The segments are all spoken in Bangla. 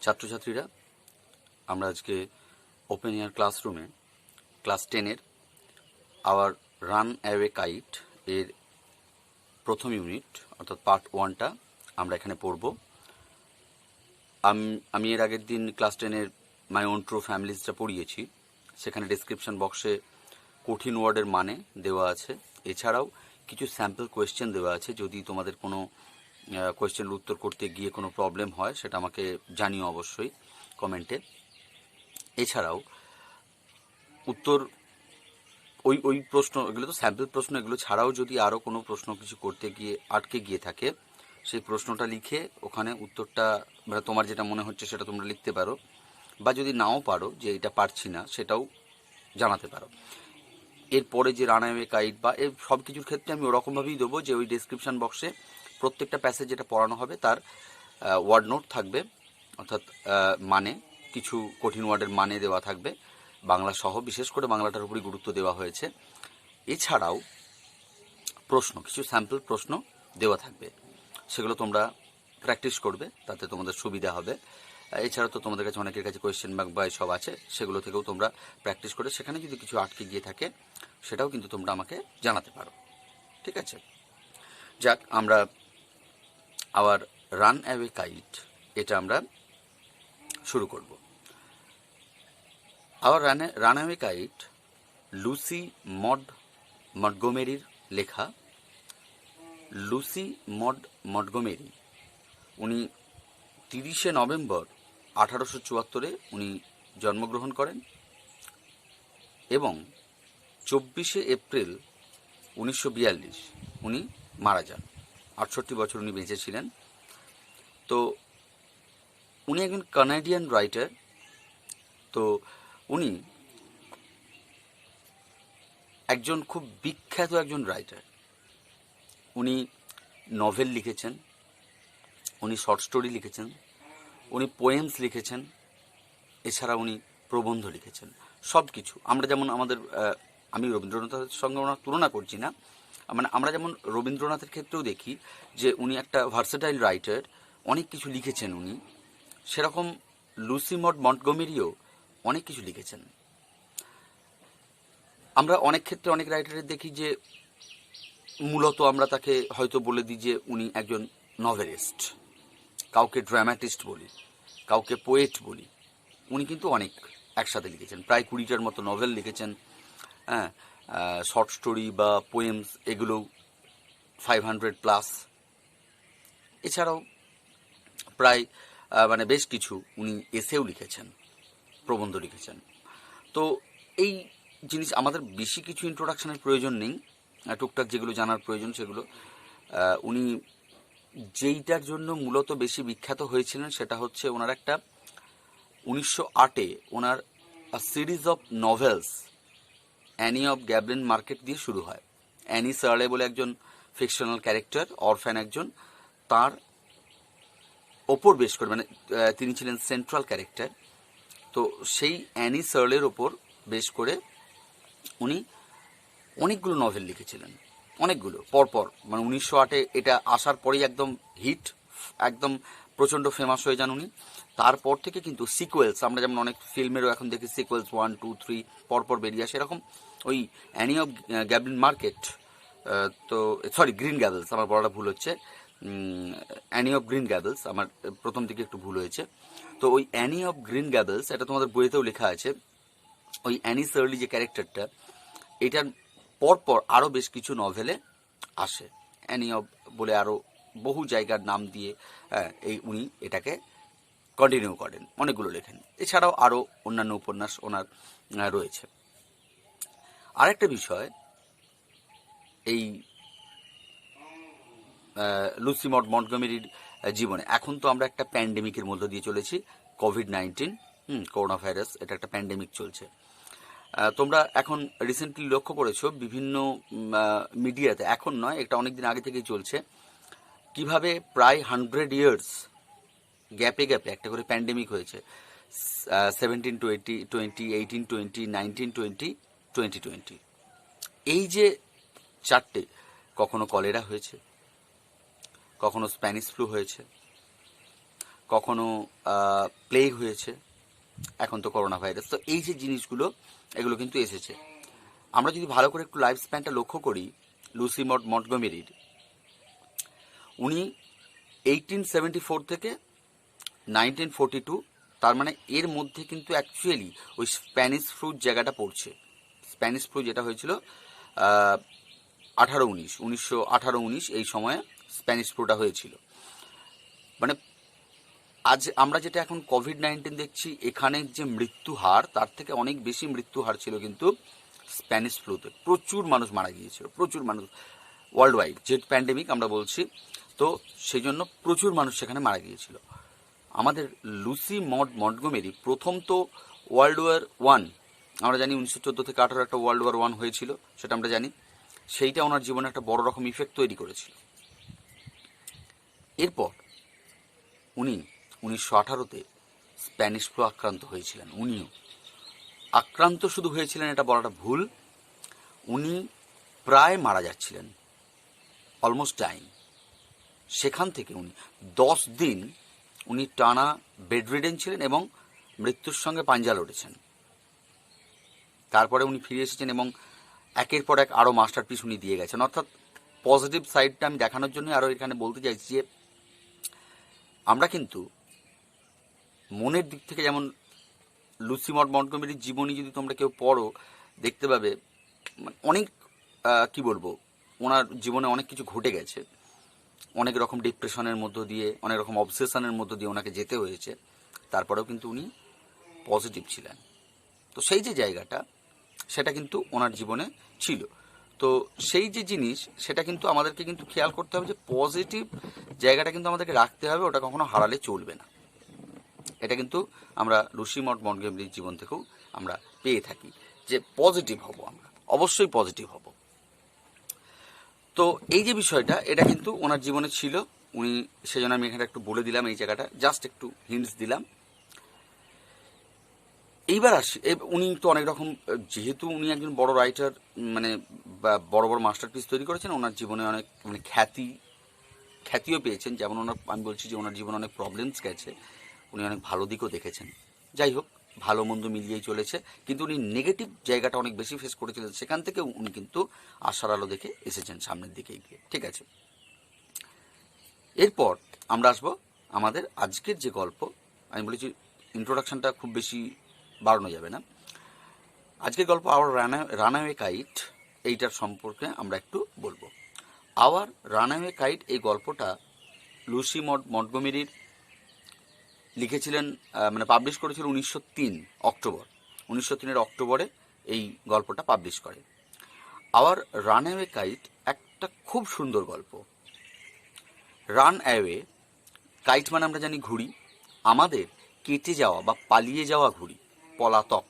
ছাত্রছাত্রীরা, আমরা আজকে ওপেন এয়ার ক্লাসরুমে ক্লাস 10-এর আওয়ার রান অ্যাওয়ে কাইট এর প্রথম ইউনিট অর্থাৎ পার্ট 1টা আমরা এখানে পড়ব। আমি এর আগের দিন ক্লাস 10-এর মাই ওন ট্রু ফ্যামিলিজটা পড়িয়েছি। সেখানে ডেসক্রিপশন বক্সে কঠিন ওয়ার্ডের মানে দেওয়া আছে, এছাড়াও কিছু স্যাম্পল কোয়েশ্চেন দেওয়া আছে। যদি তোমাদের কোনো কোয়েশ্চেনের উত্তর করতে গিয়ে কোনো প্রবলেম হয় সেটা আমাকে জানিও অবশ্যই কমেন্টে। এছাড়াও উত্তর ওই প্রশ্ন, এগুলো তো স্যাম্পল প্রশ্ন, এগুলো ছাড়াও যদি আরও কোনো প্রশ্ন কিছু করতে গিয়ে আটকে গিয়ে থাকে সেই প্রশ্নটা লিখে ওখানে উত্তরটা মানে তোমার যেটা মনে হচ্ছে সেটা তোমরা লিখতে পারো, বা যদি নাও পারো যে এটা পারছি না সেটাও জানাতে পারো। এরপরে যে রানঅ্যাওয়ে কাইট বা এর সব কিছুর ক্ষেত্রে আমি ওরকমভাবেই দেবো যে ওই ডেসক্রিপশন বক্সে প্রত্যেকটা প্যাসেজ যেটা পড়ানো হবে তার ওয়ার্ড নোট থাকবে, অর্থাৎ মানে কিছু কঠিন ওয়ার্ডের মানে দেওয়া থাকবে বাংলা সহ, বিশেষ করে বাংলাটার উপরই গুরুত্ব দেওয়া হয়েছে। এছাড়াও প্রশ্ন, কিছু স্যাম্পল প্রশ্ন দেওয়া থাকবে, সেগুলো তোমরা প্র্যাকটিস করবে, তাতে তোমাদের সুবিধা হবে। এছাড়া তো তোমাদের কাছে অনেকের কাছে কোয়েশ্চেন ব্যাংক বা সব আছে, সেগুলো থেকেও তোমরা প্র্যাকটিস করে সেখানে যদি কিছু আটকে গিয়ে থাকে সেটাও কিন্তু তোমরা আমাকে জানাতে পারো। ঠিক আছে, যাক আমরা আওয়ার রান অ্যাওয়ে কাইট এটা আমরা শুরু করব। Our run away kite Lucy মন্টগোমেরির লেখা। লুসি মন্টগোমেরি উনি 30শে নভেম্বর 1874-এ উনি জন্মগ্রহণ করেন এবং 24শে এপ্রিল 1942 উনি মারা যান। 68 বছর উনি বেঁচে ছিলেন। তো উনি একজন কানাডিয়ান রাইটার। তো উনি একজন খুব বিখ্যাত একজন রাইটার। উনি নভেল লিখেছেন, উনি শর্ট স্টোরি লিখেছেন, উনি পোয়েমস লিখেছেন, এছাড়া উনি প্রবন্ধ লিখেছেন। সব কিছু আমরা যেমন আমাদের আমি রবীন্দ্রনাথের সঙ্গে ওনার তুলনা করছি না, মানে আমরা যেমন রবীন্দ্রনাথের ক্ষেত্রেও দেখি যে উনি একটা ভার্সেটাইল রাইটার, অনেক কিছু লিখেছেন উনি, সেরকম লুসি মন্টগোমেরিও অনেক কিছু লিখেছেন। আমরা অনেক ক্ষেত্রে অনেক রাইটারের দেখি যে মূলত আমরা তাকে হয়তো বলে দিই যে উনি একজন নভেলিস্ট, কাউকে ড্রামাটিস্ট বলি, কাউকে পোয়েট বলি। উনি কিন্তু অনেক একসাথে লিখেছেন, প্রায় 20টার মতো নভেল লিখেছেন। হ্যাঁ, শর্ট স্টোরি বা পোয়েমস এগুলো 500+। এছাড়াও প্রায় মানে বেশ কিছু উনি এসেও লিখেছেন, প্রবন্ধ লিখেছেন। তো এই জিনিস আমাদের বেশি কিছু ইন্ট্রোডাকশনের প্রয়োজন নেই, টুকটাক যেগুলো জানার প্রয়োজন সেগুলো। উনি যেইটার জন্য মূলত বেশি বিখ্যাত হয়েছিলেন সেটা হচ্ছে ওনার একটা 1908-এ ওনার series of novels Anne of goblin market দিয়ে শুরু হয়। অ্যানি সার্লে বলে একজন ফিকশনাল ক্যারেক্টার, অরফ্যান একজন, তার ওপর বেশ করে, মানে তিনি ছিলেন সেন্ট্রাল ক্যারেক্টার। তো সেই অ্যানি সার্লের ওপর বেশ করে উনি অনেকগুলো নভেল লিখেছিলেন, অনেকগুলো পরপর, মানে 1908-এ এটা আসার পরেই একদম হিট, একদম প্রচণ্ড ফেমাস হয়ে যান উনি। তারপর থেকে কিন্তু সিকুয়েলস, আমরা যেমন অনেক ফিল্মেরও এখন দেখি সিকুয়েলস 1, 2, 3 পরপর বেরিয়ে আসে, এরকম ওই অ্যানি অফ গ্যাবলিন মার্কেট, তো সরি গ্রিন গ্যাবলস, আমার বলাটা ভুল হচ্ছে, অ্যানি অফ গ্রিন গ্যাবলস, আমার প্রথম দিকে একটু ভুল হয়েছে। তো ওই অ্যানি অফ গ্রিন গ্যাবলস, এটা তোমাদের বইয়েতেও লেখা আছে। ওই অ্যানি সার্লি যে ক্যারেক্টারটা, এটার পরপর আরও বেশ কিছু নভেলে আসে। অ্যানি অফ বলে আরও বহু জায়গার নাম দিয়ে এই উনি এটাকে কন্টিনিউ করেন, অনেকগুলো লেখেন। এছাড়াও আরও অন্যান্য উপন্যাস ওনার রয়েছে। আরেকটা বিষয়, এই লুসি মন্টগোমেরির জীবনে, এখন তো আমরা একটা প্যান্ডেমিকের মধ্য দিয়ে চলেছি, কোভিড-19, করোনা ভাইরাস, এটা একটা প্যান্ডেমিক চলছে। তোমরা এখন রিসেন্টলি লক্ষ্য করেছো বিভিন্ন মিডিয়াতে, এখন নয়, এটা অনেকদিন আগে থেকেই চলছে, কিভাবে প্রায় 100 ইয়ার্স গ্যাপে গ্যাপে একটা করে প্যান্ডেমিক হয়েছে। 17-20, 18-20, 19-20, 20-20, এই যে চারটে, কখনো কলেরা হয়েছে, কখনো স্প্যানিশ ফ্লু হয়েছে, কখনো প্লেগ হয়েছে, এখন তো করোনা ভাইরাস। তো এই যে জিনিসগুলো, এগুলো কিন্তু এসেছে। আমরা যদি ভালো করে একটু লাইফ স্প্যানটা লক্ষ্য করি লুসি মন্টগমেরির, উনি 1874 থেকে 1942, তার মানে এর মধ্যে কিন্তু অ্যাকচুয়ালি ওই স্প্যানিশ ফ্লু জায়গাটা পড়ছে। স্প্যানিশ ফ্লু যেটা হয়েছিল 1918-19 এই সময়ে স্প্যানিশ ফ্লুটা হয়েছিল। মানে আজ আমরা যেটা এখন কোভিড-19 দেখছি, এখানের যে মৃত্যু হার তার থেকে অনেক বেশি মৃত্যু হার ছিল কিন্তু স্প্যানিশ ফ্লুতে। প্রচুর মানুষ মারা গিয়েছিল, প্রচুর মানুষ, ওয়ার্ল্ড ওয়াইড যে প্যান্ডেমিক আমরা বলছি, তো সেই জন্য প্রচুর মানুষ সেখানে মারা গিয়েছিল। আমাদের লুসি মন্টগমেরি প্রথম তো ওয়ার্ল্ড ওয়ার 1, আমরা জানি 1914 থেকে 18 একটা ওয়ার্ল্ড ওয়ার 1 হয়েছিল, সেটা আমরা জানি। সেইটা ওনার জীবনে একটা বড় রকম ইফেক্ট তৈরি করেছিল। এরপর উনি 1918-তে স্প্যানিশ ফ্লু আক্রান্ত হয়েছিলেন। উনিও আক্রান্ত শুধু হয়েছিলেন এটা বলাটা ভুল, উনি প্রায় মারা যাচ্ছিলেন, অলমোস্ট ডাইং। সেখান থেকে উনি 10 দিন উনি টানা বেডরিডেন ছিলেন এবং মৃত্যুর সঙ্গে পাঞ্জা লড়েছেন। তারপরে উনি ফিরে এসেছেন এবং একের পর এক আরও মাস্টারপিস উনি দিয়ে গেছেন। অর্থাৎ পজিটিভ সাইডটা আমি দেখানোর জন্য আরও এখানে বলতে চাইছি যে আমরা কিন্তু মনের দিক থেকে, যেমন লুসি মন্টগমেরির জীবনী যদি তোমরা কেউ পড়ো, দেখতে পাবে অনেক কি বলবো, ওনার জীবনে অনেক কিছু ঘটে গেছে, অনেক রকম ডিপ্রেশনের মধ্য দিয়ে, অনেক রকম অবসেশনের মধ্য দিয়ে ওনাকে যেতে হয়েছে, তারপরেও কিন্তু উনি পজিটিভ ছিলেন। তো সেই যে জায়গাটা, সেটা কিন্তু ওনার জীবনে ছিল। তো সেই যে জিনিস, সেটা কিন্তু আমাদেরকে কিন্তু খেয়াল করতে হবে যে পজিটিভ জায়গাটা কিন্তু আমাদেরকে রাখতে হবে, ওটা কখনো হারালে চলবে না। এটা কিন্তু আমরা লুসি মন্টগমেরির জীবন থেকেও আমরা পেয়ে থাকি যে পজিটিভ হব, আমরা অবশ্যই পজিটিভ হব। তো এই যে বিষয়টা, এটা কিন্তু ওনার জীবনে ছিল। উনি, সেজন্য আমি এখানে একটু বলে দিলাম, এই জায়গাটা জাস্ট একটু হিন্টস দিলাম। এইবার আসি, উনি তো অনেক রকম, যেহেতু উনি একজন বড় রাইটার, মানে বড় বড় মাস্টারপিস তৈরি করেছেন, ওনার জীবনে অনেক মানে খ্যাতিও পেয়েছেন। যেমন আমি বলছি যে ওনার জীবনে অনেক প্রবলেমস গেছে, উনি অনেক ভালো দিকও দেখেছেন। যাই হোক, ভালো মন্দ মিলিয়েই চলেছে, কিন্তু উনি নেগেটিভ জায়গাটা অনেক বেশি ফেস করেছিলেন, সেখান থেকে উনি কিন্তু আশার আলো দেখে এসেছেন সামনের দিকে এগিয়ে। ঠিক আছে, এরপর আমরা আসবো আমাদের আজকের যে গল্প। আমি বলেছি ইন্ট্রোডাকশনটা খুব বেশি বাড়ানো যাবে না। আজকের গল্প আওয়ার রানঅ্যাওয়ে কাইট, এইটার সম্পর্কে আমরা একটু বলবো। আওয়ার রানঅ্যাওয়ে কাইট, এই গল্পটা লুসি মন্টগমেরির লিখেছিলেন, মানে পাবলিশ করেছিল 1903 অক্টোবরে এই গল্পটা পাবলিশ করে। আওয়ার রানঅ্যাওয়ে কাইট একটা খুব সুন্দর গল্প। রান অ্যাওয়ে, কাইট মানে আমরা জানি ঘুড়ি, আমাদের কেটে যাওয়া বা পালিয়ে যাওয়া ঘুড়ি, পলাতক।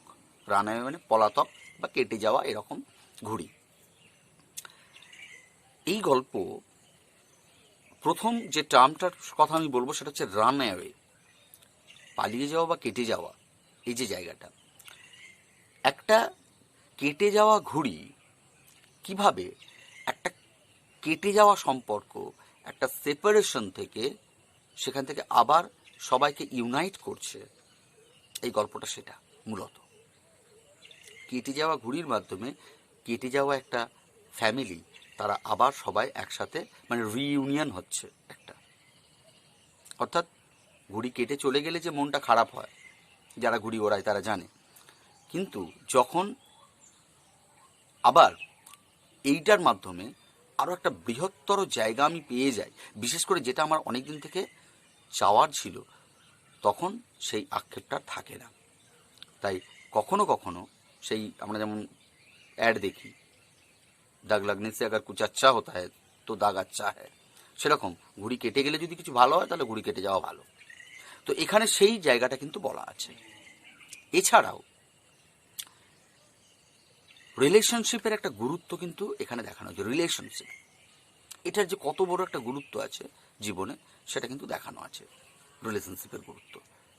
রান অ্যাওয়ে মানে পলাতক বা কেটে যাওয়া এরকম ঘুড়ি। এই গল্প প্রথম যে টার্মটার কথা আমি বলবো সেটা হচ্ছে রান অ্যাওয়ে, পালিয়ে যাওয়া বা কেটে যাওয়া। এই যে জায়গাটা, একটা কেটে যাওয়া ঘুড়ি কিভাবে একটা কেটে যাওয়া সম্পর্ক, একটা সেপারেশন থেকে, সেখান থেকে আবার সবাইকে ইউনাইট করছে, এই গল্পটা সেটা মূলত। কেটে যাওয়া ঘুড়ির মাধ্যমে কেটে যাওয়া একটা ফ্যামিলি, তারা আবার সবাই একসাথে, মানে রিইউনিয়ন হচ্ছে একটা। অর্থাৎ ঘুড়ি কেটে চলে গেলে যে মনটা খারাপ হয়, যারা ঘুড়ি ওড়ায় তারা জানে, কিন্তু যখন আবার এইটার মাধ্যমে আরও একটা বৃহত্তর জায়গা আমি পেয়ে যাই, বিশেষ করে যেটা আমার অনেক দিন থেকে চাওয়ার ছিল, তখন সেই আক্ষেপটা থাকে না। তাই কখনো কখনো সেই আমরা যেমন অ্যাড দেখি, দাগ লাগনে সে আগার কুছ আচ্ছা হতা হ্যায় তো দাগ আচ্ছা হ্যায়, সেরকম ঘুড়ি কেটে গেলে যদি কিছু ভালো হয় তাহলে ঘুড়ি কেটে যাওয়া ভালো। তো এখানে সেই জায়গাটা কিন্তু বলা আছে। এছাড়াও রিলেশনশিপের একটা গুরুত্ব কিন্তু এখানে দেখানো হয়েছে। রিলেশনশিপ, এটার যে কত বড় একটা গুরুত্ব আছে জীবনে, সেটা কিন্তু দেখানো আছে, রিলেশনশিপের গুরুত্ব।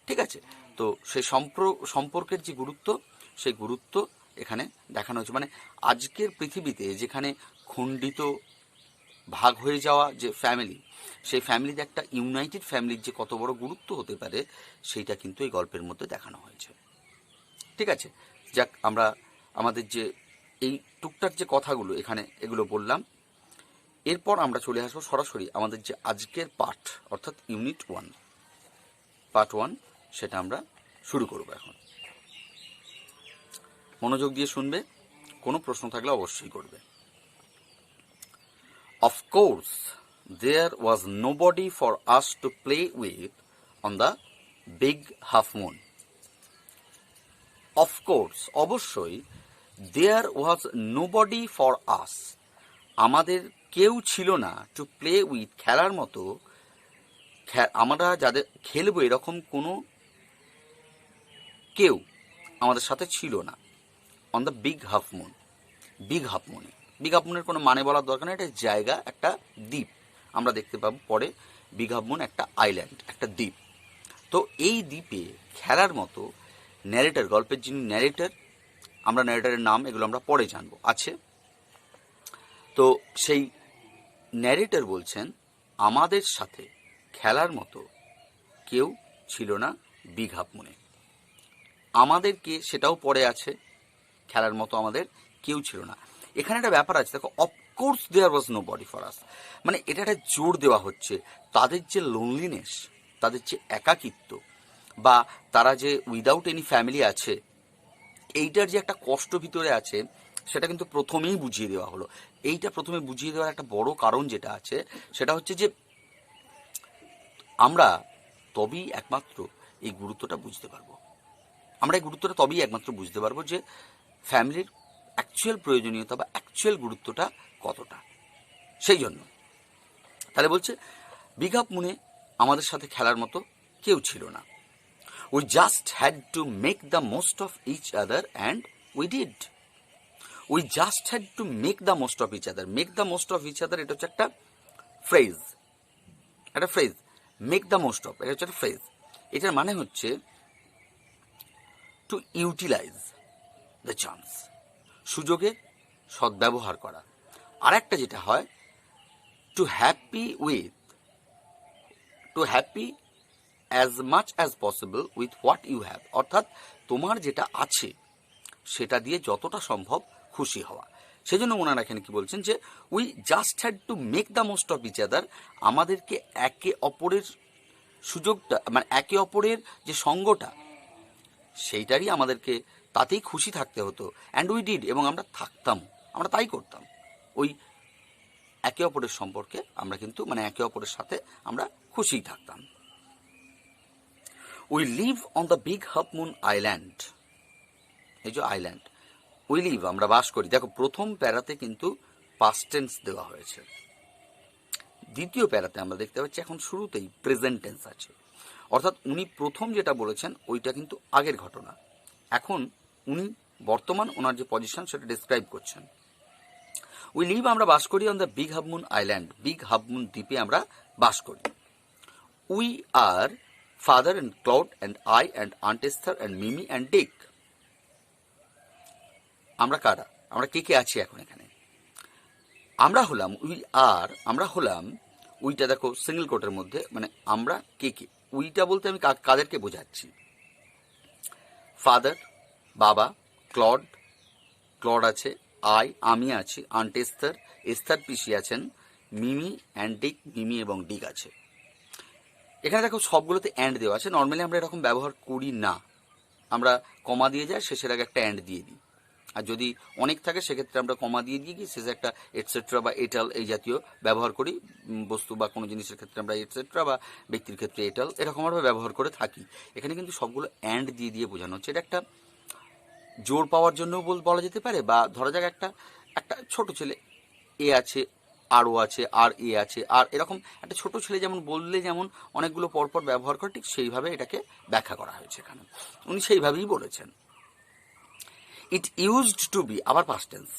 ঠিক আছে, তো সেই সম্পর্কের যে গুরুত্ব, সেই গুরুত্ব এখানে দেখানো হয়েছে। মানে আজকের পৃথিবীতে যেখানে খণ্ডিত ভাগ হয়ে যাওয়া যে ফ্যামিলি, সেই ফ্যামিলিতে একটা ইউনাইটেড ফ্যামিলির যে কত বড় গুরুত্ব হতে পারে সেইটা কিন্তু এই গল্পের মধ্যে দেখানো হয়েছে। ঠিক আছে, যাক, আমরা আমাদের যে এই টুকটাক যে কথাগুলো এখানে এগুলো বললাম, এরপর আমরা চলে আসবো সরাসরি আমাদের যে আজকের পার্ট, অর্থাৎ ইউনিট 1, পার্ট 1, সেটা আমরা শুরু করব এখন। মনোযোগ দিয়ে শুনবে, কোনো প্রশ্ন থাকলে অবশ্যই করবে। Of course, there was nobody for us to play with on the big half moon. Of course, অবশ্যই, there was nobody for us, আমাদের কেউ ছিল না, টু প্লে উইথ, খেলার মতো, আমরা যাদের খেলবো এরকম কোনো কেউ আমাদের সাথে ছিল না। On the big half moon, big half মুনে, বিগ হাফ মুনের কোনো মানে বলার দরকার নেই, এটা জায়গা, একটা দ্বীপ। আমরা দেখতে পাবো পরে বিগ হাফ মুন একটা আইল্যান্ড, একটা দ্বীপ। তো এই দ্বীপে খেলার মতো ন্যারেটর, গল্পের যিনি ন্যারেটর, আমরা ন্যারেটরের নাম এগুলো আমরা পরে জানবো, আছে। তো সেই ন্যারেটর বলছেন আমাদের সাথে খেলার মতো কেউ ছিল না বিগ হাফ মুনে। আমাদেরকে সেটাও পরে আছে, খেলার মতো আমাদের কেউ ছিল না। এখানে একটা ব্যাপার আছে, দেখো, of course there was nobody for us, মানে এটা একটা জোর দেওয়া হচ্ছে তাদের যে লোনলিনেস, তাদের যে একাকিত্ব, বা তারা যে উইদাউট এনি ফ্যামিলি আছে, এইটার যে একটা কষ্ট ভিতরে আছে, সেটা কিন্তু প্রথমেই বুঝিয়ে দেওয়া হলো। এইটা প্রথমে বুঝিয়ে দেওয়ার একটা বড় কারণ যেটা আছে, সেটা হচ্ছে যে আমরা তবেই একমাত্র এই গুরুত্বটা বুঝতে পারবো। আমরা এই গুরুত্বটা তবেই একমাত্র বুঝতে পারবো যে ফ্যামিলির অ্যাকচুয়াল প্রয়োজনীয়তা বা অ্যাকচুয়াল গুরুত্বটা কতটা। সেই জন্য তাহলে বলছে বিগ হাফ মুনে আমাদের সাথে খেলার মতো কেউ ছিল না। We just had to make the most of each other and we did. We just had to make the most of each other. Make the most of each other, এটা হচ্ছে একটা ফ্রেজ, একটা phrase. Make the most of, এটা হচ্ছে একটা ফ্রেজ। এটার মানে হচ্ছে টু ইউটিলাইজ দ্য চান্স, সুযোগের সদ্ব্যবহার করা। আর একটা যেটা হয়, to happy with, to happy as much as possible with what you have, অর্থাৎ তোমার যেটা আছে সেটা দিয়ে যতটা সম্ভব খুশি হওয়া। সেজন্য ওনারা এখানে কি বলছেন যে we just had to make the most of each other, আমাদেরকে একে অপরের সুযোগটা, মানে একে অপরের যে সঙ্গটা, সেইটারই আমাদেরকে তাতেই খুশি থাকতে হতো। অ্যান্ড উই ডিড, এবং আমরা থাকতাম, আমরা তাই করতাম। ওই একে অপরের সম্পর্কে আমরা কিন্তু, মানে একে অপরের সাথে আমরা খুশিই থাকতাম। We live on the big half moon island, এই যে আইল্যান্ড, উই লিভ, আমরা বাস করি। দেখো, প্রথম প্যারাতে কিন্তু পাস্ট টেন্স দেওয়া হয়েছে, দ্বিতীয় প্যারাতে আমরা দেখতে পাচ্ছি এখন শুরুতেই প্রেজেন্ট টেন্স আছে। অর্থাৎ উনি প্রথম যেটা বলেছেন ওইটা কিন্তু আগের ঘটনা, এখন উনি বর্তমান ওনার যে পজিশন সেটা ডিসক্রাইব করছেন। উই লিভ, আমরা বাস করি on the big half moon island, big half moon দ্বীপে আমরা বাস করি। We are father and Claude and I and aunt Esther and Mimi and Dick. আমরা কারা, আমরা কে কে আছি এখন এখানে? আমরা হলাম, উই আর, আমরা হলাম, উইটা দেখো সিঙ্গেল কোটের মধ্যে, মানে আমরা কে কে। উইটা বলতে আমি কাদেরকে বোঝাচ্ছি? ফাদার, বাবা, ক্লড, ক্লড আছে, আই, আমি আছি, আন্ট এস্থার, এস্থার পিসি আছেন, মিমি অ্যান্ড ডিক, মিমি এবং ডিক আছে। এখানে দেখো সবগুলোতে অ্যান্ড দেওয়া আছে। নর্মালি আমরা এরকম ব্যবহার করি না, আমরা কমা দিয়ে যাই, শেষের আগে একটা অ্যান্ড দিয়ে দিই। আর যদি অনেক থাকে সেক্ষেত্রে আমরা কমা দিয়ে দিয়ে গিয়ে শেষে একটা এটসেট্রা বা এটাল এই জাতীয় ব্যবহার করি। বস্তু বা কোনো জিনিসের ক্ষেত্রে আমরা এটসেট্রা, বা ব্যক্তির ক্ষেত্রে এটাল, এরকমভাবে ব্যবহার করে থাকি। এখানে কিন্তু সবগুলো অ্যান্ড দিয়ে দিয়ে বোঝানো হচ্ছে। এটা একটা জোর পাওয়ার জন্য বলা যেতে পারে, বা ধরা যাক একটা একটা ছোট ছেলে, এ আছে, আরও আছে, আর এ আছে, আর এরকম একটা ছোট ছেলে যেমন বললে যেমন অনেকগুলো পরপর ব্যবহার করে, ঠিক সেইভাবে এটাকে ব্যাখ্যা করা হয়েছে এখানে। উনি সেইভাবেই বলেছেন। It used to be, আবার past tense,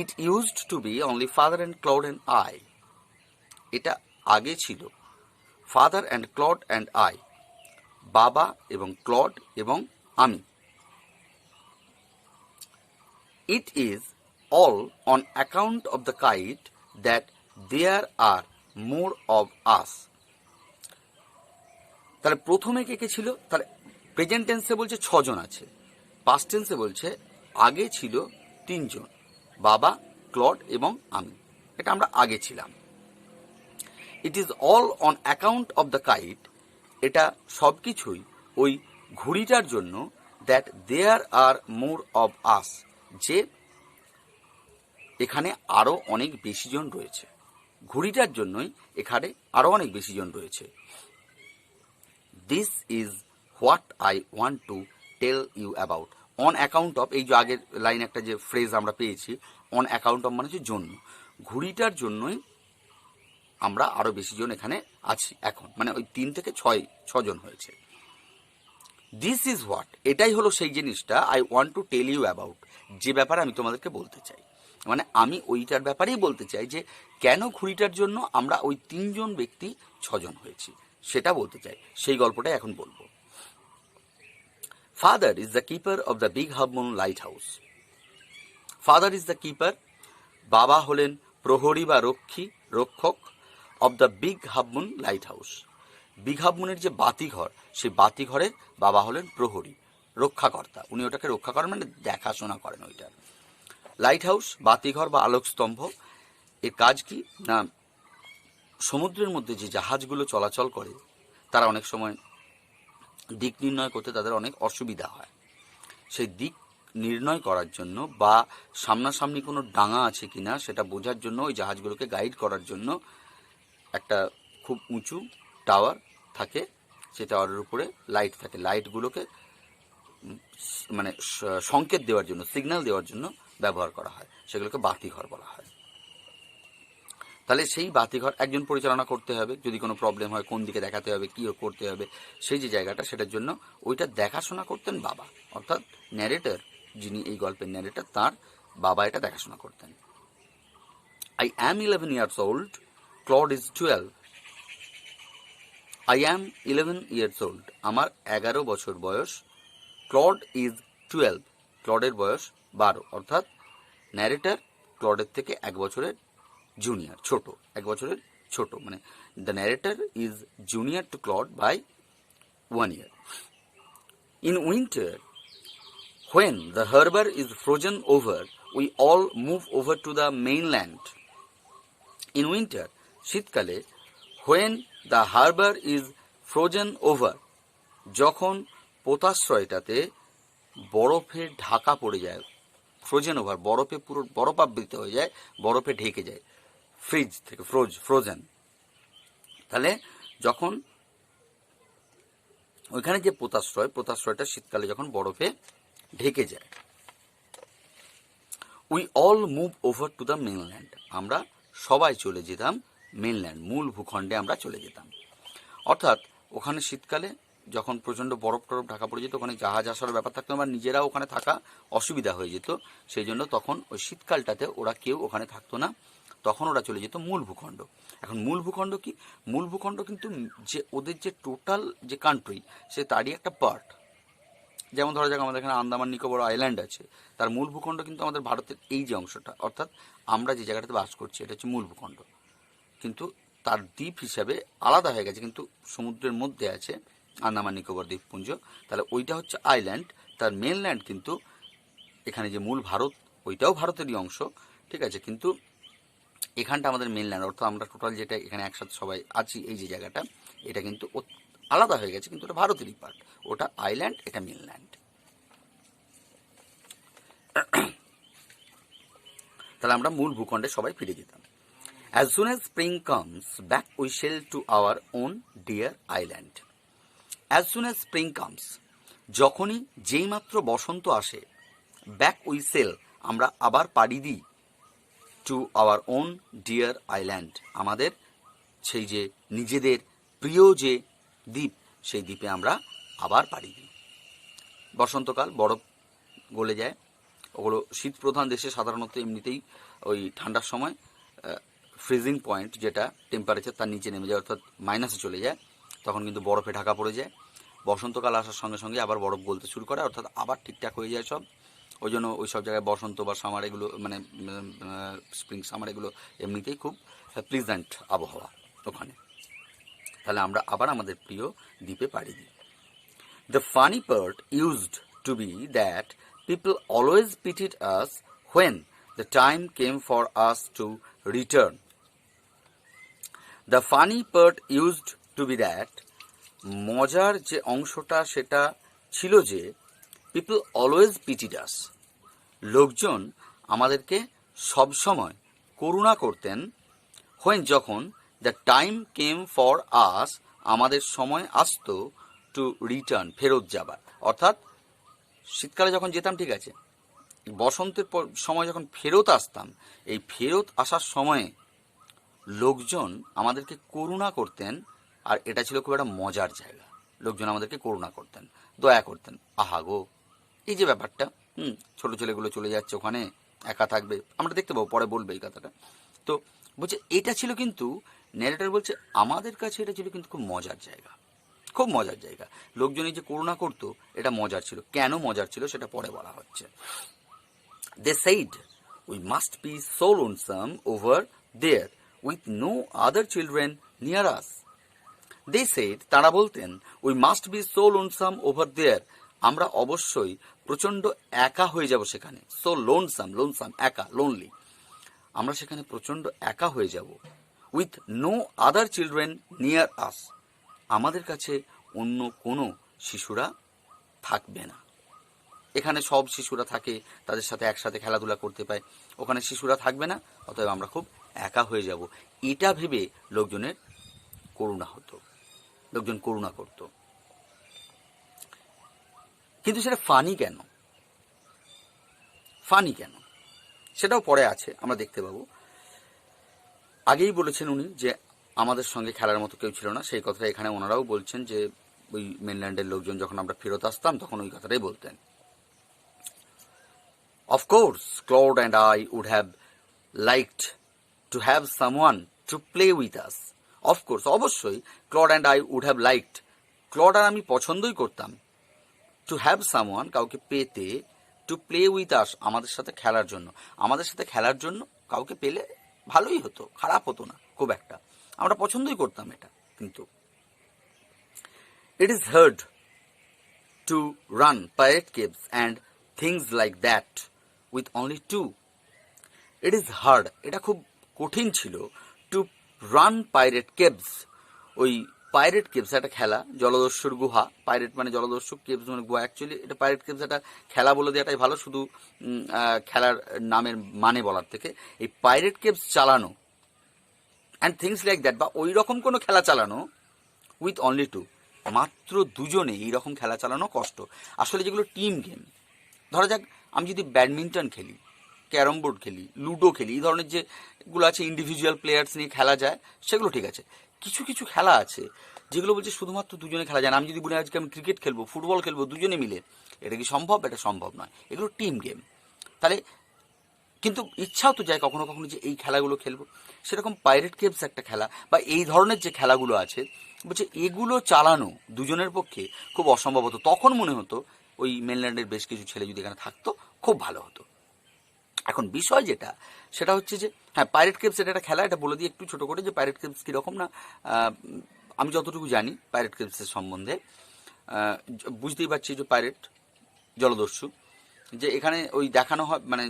it used to be only father and Claude and I. এটা আগে ছিল father and Claude and I, বাবা এবং ক্লড এবং আমি। It is all on account of the kite that there are more of us. তাহলে প্রথমে কে কে ছিল? তাহলে প্রেজেন্ট টেন্সে বলছে 6 জন আছে, পাস্ট টেন্সে বলছে আগে ছিল 3 জন, বাবা, ক্লড এবং আমি। এটা আমরা আগে ছিলাম। It is all on account of the kite. এটা সব কিছুই ওই ঘুড়িটার জন্য। That there are more of আস, যে এখানে আরো অনেক বেশি জন রয়েছে। ঘুড়িটার জন্যই এখানে আরো অনেক বেশি জন রয়েছে। This is what I want to tell you about. On account of, এই যে আগের লাইন একটা যে ফ্রেজ আমরা পেয়েছি, অন অ্যাকাউন্ট অফ মানে হচ্ছে জন্য। ঘুড়িটার জন্যই আমরা আরো বেশি জন এখানে আছি এখন, মানে ওই 3 থেকে 6 জন হয়েছে। দিস ইজ হোয়াট, এটাই হলো সেই জিনিসটা, I want to tell you about, যে ব্যাপারে আমি তোমাদেরকে বলতে চাই। মানে আমি ওইটার ব্যাপারেই বলতে চাই যে কেন ঘুড়িটার জন্য আমরা ওই 3 জন ব্যক্তি 6 জন হয়েছি, সেটা বলতে চাই। সেই গল্পটাই এখন বলবো। Father is the keeper of the big half moon lighthouse. Father is the keeper, বাবা হলেন প্রহরী বা রক্ষক, of the big half moon lighthouse. Big half মুনের যে বাতিঘর, সেই বাতিঘরের বাবা হলেন প্রহরী, রক্ষাকর্তা। উনি ওটাকে রক্ষা করেন, মানে দেখাশোনা করেন ওইটা। লাইট হাউস, বাতিঘর বা আলোক স্তম্ভ। এর কাজ কি না, সমুদ্রের মধ্যে যে জাহাজগুলো চলাচল করে তারা অনেক সময় দিক নির্ণয় করতে তাদের অনেক অসুবিধা হয়। সেই দিক নির্ণয় করার জন্য বা সামনাসামনি কোনো ডাঙা আছে কিনা সেটা বোঝার জন্য, ওই জাহাজগুলোকে গাইড করার জন্য একটা খুব উঁচু টাওয়ার থাকে। সেই টাওয়ারের উপরে লাইট থাকে। লাইটগুলোকে মানে সংকেত দেওয়ার জন্য, সিগন্যাল দেওয়ার জন্য ব্যবহার করা হয়। সেগুলোকে বাতিঘর বলা হয়। তাহলে সেই বাতিঘর একজন পরিচালনা করতে হবে। যদি কোনো প্রবলেম হয়, কোন দিকে দেখাতে হবে, কী করতে হবে, সেই যে জায়গাটা, সেটার জন্য ওইটা দেখাশোনা করতেন বাবা, অর্থাৎ ন্যারেটর, যিনি এই গল্পের ন্যারেটর, তার বাবা এটা দেখাশোনা করতেন। I am 11 years old, Claude is 12. I am 11 years old, আমার 11 বছর বয়স। Claude is 12, ক্লডের বয়স 12, অর্থাৎ ন্যারেটর ক্লডের থেকে 1 বছরের জুনিয়র, ছোট, 1 বছরের ছোট। মানে the narrator is junior to Claude by 1 year. In winter, when the harbor is frozen over, we all move over to the mainland. In winter, শীতকালে, when the harbor is frozen over, যখন পোতাশ্রয়টাতে বরফে ঢাকা পড়ে যায়, ফ্রোজেন ওভার, বরফে পুরো বরফাবৃত হয়ে যায়, বরফে ঢেকে যায়, ফ্রিজ থেকে ফ্রোজেন। তাহলে যখন ওইখানে যে পোতাশ্রয়টা শীতকালে যখন বরফে ঢেকে যায়, we all move over to the mainland, আমরা সবাই চলে যেতাম মেনল্যান্ড, মূল ভূখণ্ডে আমরা চলে যেতাম। অর্থাৎ ওখানে শীতকালে যখন প্রচণ্ড বরফ টরফ ঢাকা পড়ে যেত, ওখানে জাহাজ আসার ব্যাপার থাকতো, বা নিজেরাও ওখানে থাকা অসুবিধা হয়ে যেত। সেই জন্য তখন ওই শীতকালটাতে ওরা কেউ ওখানে থাকতো না, তখন ওরা চলে যেত মূল ভূখণ্ড। এখন মূল ভূখণ্ড কি? মূল ভূখণ্ড কিন্তু যে ওদের যে টোটাল যে কান্ট্রি, সে তারই একটা পার্ট। যেমন ধরা যাক আমাদের এখানে আন্দামান নিকোবর আইল্যান্ড আছে, তার মূল ভূখণ্ড কিন্তু আমাদের ভারতের এই যে অংশটা, অর্থাৎ আমরা যে জায়গাটাতে বাস করছি, এটা হচ্ছে মূল ভূখণ্ড। কিন্তু তার দ্বীপ হিসাবে আলাদা হয়ে গেছে, কিন্তু সমুদ্রের মধ্যে আছে আন্দামান নিকোবর দ্বীপপুঞ্জ। তাহলে ওইটা হচ্ছে আইল্যান্ড, তার মেনল্যান্ড কিন্তু এখানে যে মূল ভারত, ওইটাও ভারতেরই অংশ, ঠিক আছে। কিন্তু এখানটা আমাদের মেনল্যান্ড, অর্থাৎ আমরা টোটাল যেটা এখানে একসাথে সবাই আছি, এই যে জায়গাটা, এটা কিন্তু আলাদা হয়ে গেছে, কিন্তু ওটা ভারতেরই পার্ট। ওটা আইল্যান্ড, এটা মেনল্যান্ড। তাহলে আমরা মূল ভূখণ্ডে সবাই ফিরে যেতাম। As soon as spring comes, back we sail to our own dear island. As soon as spring comes, যখনই যেই মাত্র বসন্ত আসে, back we sail, আমরা আবার পাড়ি দিই, to our own dear island, আমাদের সেই যে নিজেদের প্রিয় যে দ্বীপ, সেই দ্বীপে আমরা আবার পাড়ি দিই। বসন্তকাল, বরফ গলে যায়, ওগুলো শীত প্রধান দেশে সাধারণত এমনিতেই ওই ঠান্ডার সময় ফ্রিজিং পয়েন্ট, যেটা টেম্পারেচার, তার নিচে নেমে যায়, অর্থাৎ মাইনাসে চলে যায়, তখন কিন্তু বরফে ঢাকা পড়ে যায়। বসন্তকাল আসার সঙ্গে সঙ্গে আবার বরফ গলতে শুরু করে, অর্থাৎ আবার ঠিকঠাক হয়ে যায় সব। ওই জন্য ওই সব জায়গায় বসন্ত বা সামার, এগুলো মানে স্প্রিং সামার, এগুলো এমনিতেই খুব প্লিজেন্ট আবহাওয়া ওখানে। তাহলে আমরা আবার আমাদের প্রিয় দ্বীপে পাড়ি দিই। The funny part used to be that people always pitied us when the time came for us to return. The funny part used to be that, মজার যে অংশটা সেটা ছিল যে পিপল অলওয়েজ পিটিড আস, লোকজন আমাদেরকে সবসময় করুণা করতেন, হোয়েন যখন দ্য টাইম কেম ফর আস, আমাদের সময় আসতো টু রিটার্ন, ফেরত যাবার। অর্থাৎ শীতকালে যখন যেতাম ঠিক আছে, বসন্তের সময় যখন ফেরত আসতাম, এই ফেরত আসার সময়ে লোকজন আমাদেরকে করুণা করতেন। আর এটা ছিল খুব একটা মজার জায়গা, লোকজন আমাদেরকে করুণা করতেন, দয়া করতেন। আহা গো, এই যে ব্যাপারটা, ছোট ছেলেগুলো চলে যাচ্ছে ওখানে, একা থাকবে, আমরা দেখতে পাবো, পরে বলবে এই কথাটা। তো বলছে এটা ছিল কিন্তু, ন্যারেটর বলছে আমাদের কাছে এটা ছিল কিন্তু খুব মজার জায়গা, খুব মজার জায়গা। লোকজন এই যে করুণা করতো, এটা মজার ছিল। কেন মজার ছিল সেটা পরে বলা হচ্ছে। They said, we must be so lonesome over there with no other children near us. They said, তারা বলতেন, we must be so lonesome over there, আমরা অবশ্যই প্রচণ্ড একা হয়ে যাব সেখানে। so lonesome, lonesome একা, lonely, আমরা সেখানে প্রচণ্ড একা হয়ে যাব। with no other children near us, আমাদের কাছে অন্য কোনো শিশুরা থাকবে না। এখানে সব শিশুরা থাকে, তাদের সাথে একসাথে খেলাধুলা করতে পায়, ওখানে শিশুরা থাকবে না, অতএব আমরা খুব একা হয়ে যাব। এটা ভেবে লোকজনের করুণা হতো, লোকজন করুণা করত। কিন্তু সেটা ফানি কেন, ফানি কেন সেটাও পরে আছে, আমরা দেখতে পাবো। আগেই বলেছেন উনি যে আমাদের সঙ্গে খেলার মতো কেউ ছিল না, সেই কথাটা এখানে ওনারাও বলছেন যে ওই মেনল্যান্ডের লোকজন যখন আমরা ফেরত আসতাম তখন ওই কথাটাই বলতেন। Of course, Claude and I would have liked to have someone to play with us. Of course, অবশ্যই Claude and I would have liked, Claude আর আমি পছন্দই করতাম, to have someone, কাউকে পেতে, to play with us, আমাদের সাথে খেলার জন্য। আমাদের সাথে খেলার জন্য কাউকে পেলে ভালোই হতো, খারাপ হতো না খুব একটা, আমরা পছন্দই করতাম এটা। কিন্তু it is hard to run pirate caves and things like that with only two. It is hard, এটা খুব কঠিন ছিল, to run pirate caves, ওই পাইরেট কেভস একটা খেলা, জলদস্যুর গুহা, পাইরেট মানে জলদস্যু, কেভস মানে গুহা, অ্যাকচুয়ালি এটা পাইরেট কেভস একটা খেলা বলে দেওয়াটাই ভালো, শুধু খেলার নামের মানে বলার থেকে। এই পাইরেট কেভস চালানো অ্যান্ড থিংস লাইক দ্যাট, বা ওই রকম কোনো খেলা চালানো, উইথ অনলি টু, মাত্র দুজনে এইরকম খেলা চালানো কষ্ট। আসলে যেগুলো টিম গেম, ধরা যাক আমি যদি ব্যাডমিন্টন খেলি, ক্যারম বোর্ড খেলি, লুডো খেলি, এই ধরনের যেগুলো আছে ইন্ডিভিজুয়াল প্লেয়ার্স নিয়ে খেলা যায়, সেগুলো ঠিক আছে। কিছু কিছু খেলা আছে যেগুলো বলছে শুধুমাত্র দুজনে খেলা যায় না। আমি যদি বলি আজকে আমি ক্রিকেট খেলবো, ফুটবল খেলবো দুজনে মিলে, এটা কি সম্ভব? এটা সম্ভব নয়, এগুলো টিম গেম। তাহলে কিন্তু ইচ্ছাও তো যায় কখনো কখনো যে এই খেলাগুলো খেলবো। সেরকম পাইরেট কেভস একটা খেলা, বা এই ধরনের যে খেলাগুলো আছে, বলছে এগুলো চালানো দুজনের পক্ষে খুব অসম্ভব হতো। তখন মনে হতো ওই মেনল্যান্ডের বেশ কিছু ছেলে যদি এখানে থাকতো খুব ভালো হতো। এখন বিষয় যেটা, সেটা হচ্ছে যে হ্যাঁ, পাইরেট কেভস এটা একটা খেলা, এটা বলে দিই একটু ছোট করে যে পাইরেট কেভস কীরকম না। আমি যতটুকু জানি পাইরেট কেভসের সম্বন্ধে, বুঝতেই পারছি যে পাইরেট জলদস্যু, যে এখানে ওই দেখানো হয় মানে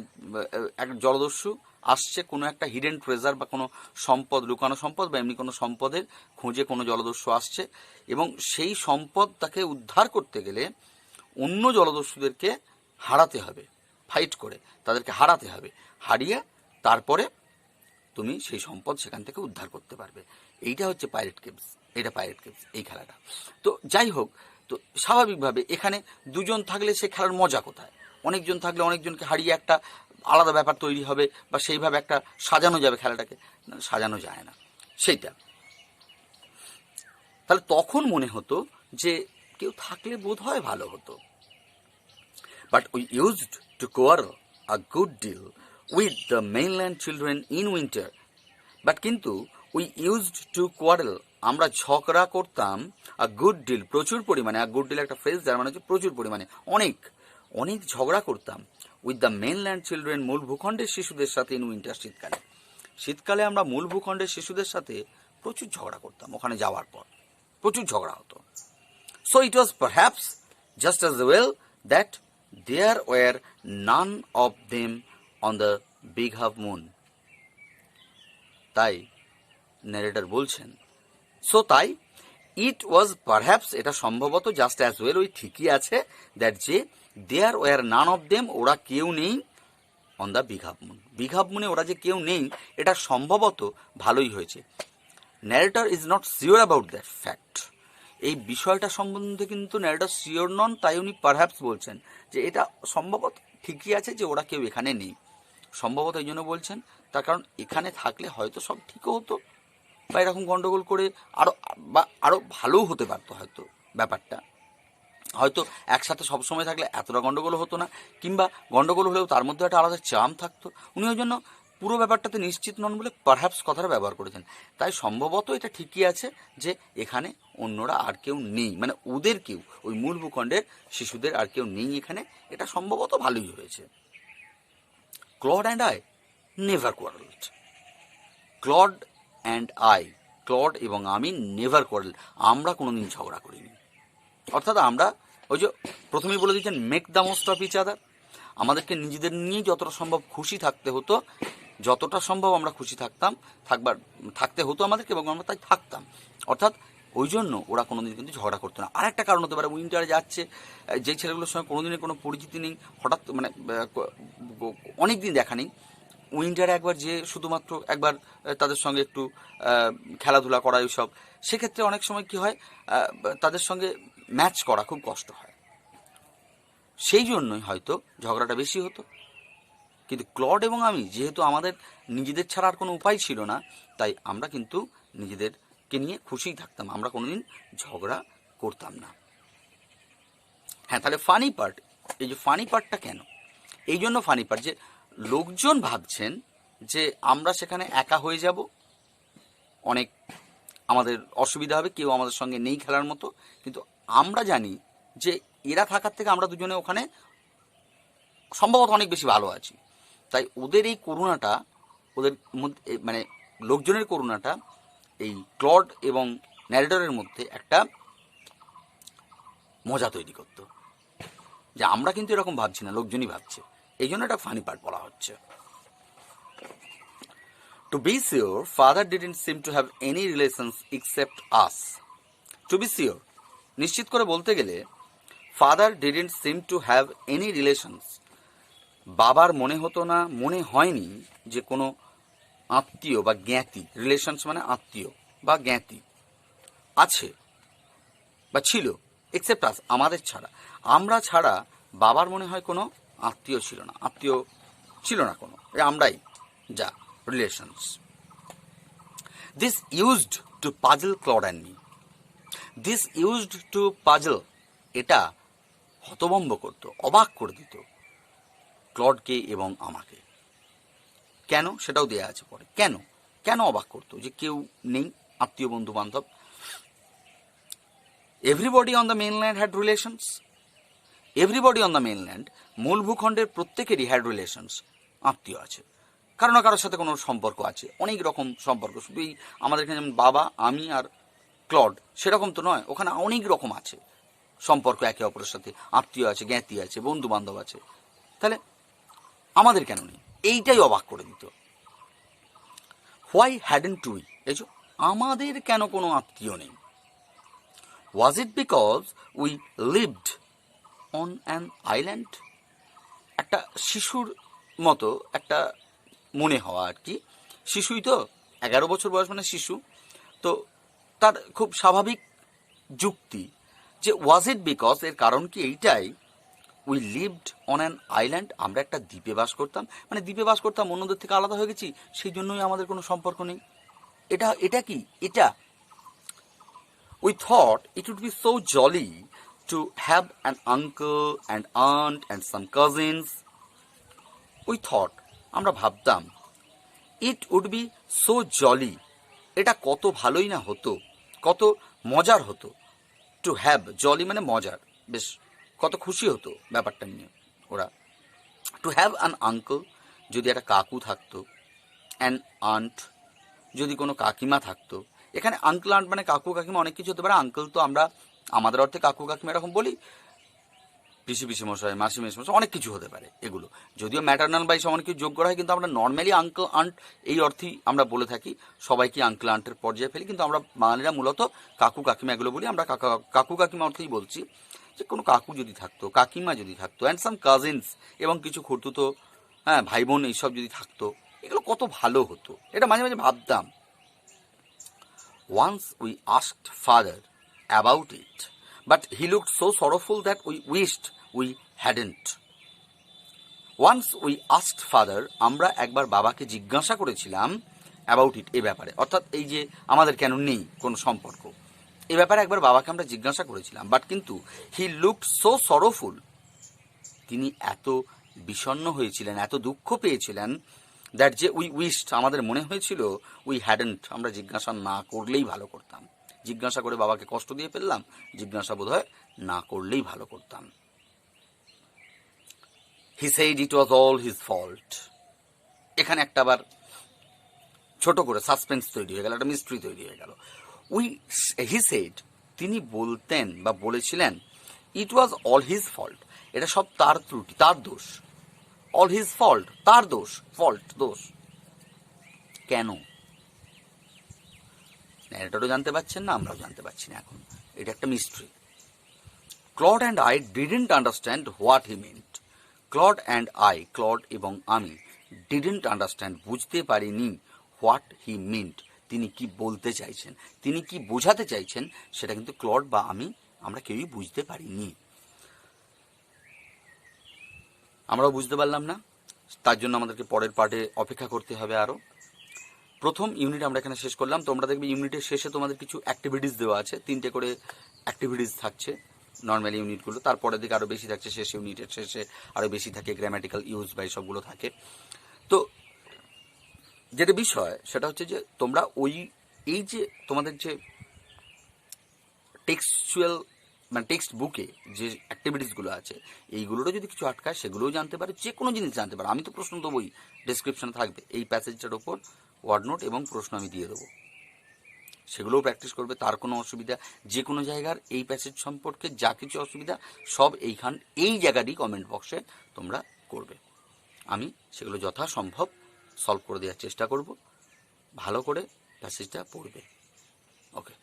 এক জলদস্যু আসছে কোনো একটা হিডেন ট্রেজার বা কোনো সম্পদ, লুকানো সম্পদ বা এমনি কোনো সম্পদের খোঁজে কোনো জলদস্যু আসছে, এবং সেই সম্পদ তাকে উদ্ধার করতে গেলে অন্য জলদস্যুদেরকে হারাতে হবে, ফাইট করে তাদেরকে হারাতে হবে, হারিয়ে তারপরে তুমি সেই সম্পদ সেখান থেকে উদ্ধার করতে পারবে। এইটা হচ্ছে পাইরেট কেভস, এটা পাইরেট কেভস এই খেলাটা। তো যাই হোক, তো স্বাভাবিকভাবে এখানে দুজন থাকলে সে খেলার মজা কোথায়? অনেকজন থাকলে অনেকজনকে হারিয়ে একটা আলাদা ব্যাপার তৈরি হবে, বা সেইভাবে একটা সাজানো যাবে খেলাটাকে, সাজানো যায় না সেইটা। তাহলে তখন মনে হতো যে কেউ থাকলে বোধ হয় ভালো হতো। But we used to quarrel a good deal with the mainland children in winter. But কিন্তু we used to quarrel, আমরা ঝগড়া করতাম, a good deal, প্রচুর পরিমাণে, a good deal একটা ফ্রেজ যার মানে হচ্ছে প্রচুর পরিমাণে, অনেক অনেক ঝগড়া করতাম, with the mainland children, মূল ভূখণ্ডের শিশুদের সাথে, in winter, শীতকালে। শীতকালে আমরা মূল ভূখণ্ডের শিশুদের সাথে প্রচুর ঝগড়া করতাম ওখানে যাওয়ার পর, প্রচুর ঝগড়া হতো। So it was perhaps just as well that there were none of them on the big half moon. তাই ন্যারেটর বলছেন, সো তাই ইট ওয়াজ পারহ্যাপস, এটা সম্ভবত, জাস্ট অ্যাজ ওয়েল, ওই ঠিকই আছে, দ্যাট যে there were none of them, ওরা কেউ নেই, on the big half moon, big half মুনে ওরা যে কেউ নেই, এটা সম্ভবত ভালোই হয়েছে। Narrator is not sure about that fact. এই বিষয়টা সম্বন্ধে কিন্তু ন্যারেটর শিওর নন, তাই উনি পারহ্যাপস বলছেন যে এটা সম্ভবত ঠিকই আছে যে ওরা কেউ এখানে নেই। সম্ভবত এই জন্য বলছেন, তার কারণ এখানে থাকলে হয়তো সব ঠিকও হতো, বা এরকম গন্ডগোল করে আরও ভালোও হতে পারতো হয়তো ব্যাপারটা। হয়তো একসাথে সবসময় থাকলে এতটা গন্ডগোল হতো না, কিংবা গন্ডগোল হলেও তার মধ্যে একটা আলাদা চাম থাকতো। উনি ওই জন্য পুরো ব্যাপারটাতে নিশ্চিত নন বলে পারহ্যাপস কথাটা ব্যবহার করেছেন। তাই সম্ভবত এটা ঠিকই আছে যে এখানে অন্যরা আর কেউ নেই, মানে ওদের কেউ, ওই মূল ভূখণ্ডের শিশুদের আর কেউ নেই এখানে, এটা সম্ভবত ভালোই হয়েছে। Claude and I never quarrelled. Claude and I, Claude এবং আমি, নেভার কোয়ারেল, আমরা কোনোদিন ঝগড়া করিনি। অর্থাৎ আমরা ওই যে প্রথমেই বলে দিচ্ছেন, make the most of each other, আমাদেরকে নিজেদের নিয়ে যতটা সম্ভব খুশি থাকতে হতো, যতটা সম্ভব আমরা খুশি থাকতে হতো আমাদেরকে, এবং আমরা তাই থাকতাম। অর্থাৎ ওই জন্য ওরা কোনোদিন কিন্তু ঝগড়া করতো না। আর একটা কারণ হতে পারে, উইন্টারে যাচ্ছে যেই ছেলেগুলোর সঙ্গে কোনোদিনের কোনো পরিচিতি নেই, হঠাৎ মানে অনেক দিন দেখা নেই, উইন্টারে একবার যে শুধুমাত্র একবার তাদের সঙ্গে একটু খেলাধুলা করা, এইসব, সেক্ষেত্রে অনেক সময় কি হয়, তাদের সঙ্গে ম্যাচ করা খুব কষ্ট হয়, সেই জন্যই হয়তো ঝগড়াটা বেশি হতো। কিন্তু ক্লড এবং আমি, যেহেতু আমাদের নিজেদের ছাড়া আর কোনো উপায় ছিল না, তাই আমরা কিন্তু নিজেদেরকে নিয়ে খুশিই থাকতাম, আমরা কোনোদিন ঝগড়া করতাম না। হ্যাঁ, তাহলে ফানি পার্ট, এই যে ফানি পার্টটা কেন, এই জন্য ফানি পার্ট যে লোকজন ভাবছেন যে আমরা সেখানে একা হয়ে যাব, অনেক আমাদের অসুবিধা হবে, কেউ আমাদের সঙ্গে নেই খেলার মতো, কিন্তু আমরা জানি যে এরা থাকার থেকে আমরা দুজনে ওখানে সম্ভবত অনেক বেশি ভালো আছি। তাই ওদের এই করুণাটা, ওদের মধ্যে মানে লোকজনের করুণাটা এই ক্লড এবং ন্যারেটরের মধ্যে একটা মজা তৈরি করত, যে আমরা কিন্তু এরকম ভাবছি না, লোকজনই ভাবছে, এই জন্য এটা ফানি পার্ট বলা হচ্ছে। To be sure, father didn't seem to have any relations except us. To be sure, নিশ্চিত করে বলতে গেলে, father didn't seem to have any relations. বাবার মনে হয়নি যে কোনো আত্মীয় বা জ্ঞাতি, রিলেশনস মানে আত্মীয় বা জ্ঞাতি আছে বা ছিল, এক্সেপ্ট আস, আমাদের ছাড়া, আমরা ছাড়া বাবার মনে হয় কোনো আত্মীয় ছিল না কোনো, আমরাই যা relations. This used to puzzle Claude and me. This used to puzzle, এটা হতভম্ব করতো, অবাক করে দিত ক্লডকে এবং আমাকে। কেন, সেটাও দেয়া আছে পরে। কেন অবাক করতো যে কেউ নেই, আত্মীয় বন্ধু বান্ধব। Everybody on the mainland had relations. Everybody on the mainland, মূল ভূখণ্ডের প্রত্যেকেরই হ্যাড রিলেশনস, আত্মীয় আছে, কারো না কারোর সাথে কোনো সম্পর্ক আছে, অনেক রকম সম্পর্ক। শুধু এই আমাদের এখানে যেমন বাবা, আমি আর ক্লড, সেরকম তো নয়, ওখানে অনেক রকম আছে সম্পর্ক, একে অপরের সাথে আত্মীয় আছে, জ্ঞাতি আছে, বন্ধু বান্ধব আছে। তাহলে আমাদের কেন নেই, এইটাই অবাক করে দিত। হোয়াই হ্যাডেন্ট উই, এই যে আমাদের কেন কোনো আত্মীয় নেই। Was it because we lived on an island, একটা শিশুর মতো একটা মনে হওয়া আর কি, শিশুই তো, 11 বছর বয়স মানে শিশু, তো তার খুব স্বাভাবিক যুক্তি যে ওয়াজ ইট বিকজ, এর কারণ কি এইটাই, we lived on an island, আমরা একটা দ্বীপে বাস করতাম, মানে দ্বীপে বাস করতাম, অন্যদের থেকে আলাদা হয়ে গেছি, সেই জন্যই আমাদের কোনো সম্পর্ক নেই। এটা কি, এটা we thought it would be so jolly to have an uncle and aunt and some cousins. We thought, আমরা ভাবতাম, it would be so jolly, এটা কত ভালোই না হতো, কত মজার হতো, টু হ্যাভ, জলি মানে মজার, বেশ কত খুশি হতো ব্যাপারটা নিয়ে ওরা, টু হ্যাভ অ্যান আঙ্কেল, যদি একটা কাকু থাকতো, অ্যান আন্ট, যদি কোনো কাকিমা থাকতো। এখানে আঙ্কেল আন্ট মানে কাকু কাকিমা অনেক কিছু হতে পারে। আঙ্কেল তো আমরা আমাদের অর্থে কাকু কাকিমা এরকম বলি, পিসি পিসি মশাই, মাসি মেস মশাই, অনেক কিছু হতে পারে এগুলো। যদিও ম্যাটার্নাল বাই সমান কিছু যোগ করা হয়, কিন্তু আমরা নর্মালি আঙ্কেল আন্ট এই অর্থেই আমরা বলে থাকি, সবাইকে আঙ্কেল আন্টের পর্যায়ে ফেলি। কিন্তু আমরা বাঙালিরা মূলত কাকু কাকিমা এগুলো বলি। আমরা কাকু কাকিমা অর্থেই বলছি যে কোনো কাকু যদি থাকতো, কাকিমা যদি থাকতো, অ্যান্ড সাম কাজিনস, এবং কিছু খুড়তুতো ভাই বোন এইসব যদি থাকতো, এগুলো কত ভালো হতো, এটা মাঝে মাঝে ভাবতাম। Once we asked father about it, but he looked so sorrowful that we wished we hadn't. Once we asked father, আমরা একবার বাবাকে জিজ্ঞাসা করেছিলাম অ্যাবাউট ইট, এ ব্যাপারে, অর্থাৎ এই যে আমাদের কেন নেই কোনো সম্পর্ক, এ ব্যাপারে একবার বাবাকে আমরা জিজ্ঞাসা করেছিলাম। বাট কিন্তু হি লুকড সো সরোফুল, তিনি এত বিষণ্ণ হয়েছিলেন, এত দুঃখ পেয়েছিলেন, দ্যাট যে উই উইশড, আমাদের মনে হয়েছিল, উই হ্যাডেন্ট, আমরা জিজ্ঞাসা না করলেই ভালো করতাম। জিজ্ঞাসা করে বাবাকে কষ্ট দিয়ে ফেললাম, জিজ্ঞাসা বোধহয় না করলেই ভালো করতাম। He said it was all his fault. এখানে একটা আবার ছোট করে সাসপেন্স তৈরি হয়ে গেল, একটা মিস্ট্রি তৈরি হয়ে গেল। হি সেড, তিনি বলতেন বা বলেছিলেন, ইট ওয়াজ অল হিজ ফল্ট, এটা সব তার ত্রুটি, তার দোষ। অল হিজ ফল্ট, তার দোষ, ফল্ট দোষ। কেন? ন্যারেটরও জানতে পারছেন না, আমরাও জানতে পারছি না এখন, এটা একটা mystery. Claude and I didn't understand what he meant. Claude and I, Claude এবং আমি, ডিডেন্ট আন্ডারস্ট্যান্ড, বুঝতে পারিনি, হোয়াট হি মেন্ট, তিনি কি বলতে চাইছেন, তিনি কি বোঝাতে চাইছেন, সেটা কিন্তু ক্লড বা আমরা কেউই বুঝতে পারিনি। আমরাও বুঝতে পারলাম না, তার জন্য আমাদেরকে পরের পার্টে অপেক্ষা করতে হবে আরও। প্রথম ইউনিট আমরা এখানে শেষ করলাম। তোমরা দেখবে ইউনিটের শেষে তোমাদের কিছু অ্যাক্টিভিটিস দেওয়া আছে, 3টে করে অ্যাক্টিভিটিস থাকছে নর্মাল ইউনিটগুলো, তারপরের দিকে আরও বেশি থাকছে, শেষ ইউনিটের শেষে আরও বেশি থাকে, গ্রামাটিক্যাল ইউজ বা সবগুলো থাকে। তো যেটা বিষয় সেটা হচ্ছে যে তোমরা এই যে তোমাদের যে টেক্সচুয়াল মানে টেক্সট বুকে যে অ্যাক্টিভিটিসগুলো আছে, এইগুলোরও যদি কিছু আটকায় সেগুলোও জানতে পারে, যে কোনো জিনিস জানতে পারে। আমি তো প্রশ্ন দেবোই, ডেসক্রিপশনে থাকবে এই প্যাসেজটার ওপর ওয়ার্ড নোট এবং প্রশ্ন আমি দিয়ে দেবো, সেগুলোও প্র্যাকটিস করবে, তার কোনো অসুবিধা, যে কোনো জায়গার এই প্যাসেজ সম্পর্কে যা কিছু অসুবিধা সব এই জায়গারই কমেন্ট বক্সে তোমরা করবে। আমি সেগুলো যথাসম্ভব সলভ করে দেওয়ার চেষ্টা করব। ভালো করে প্যাসেজটা পড়বে। ওকে।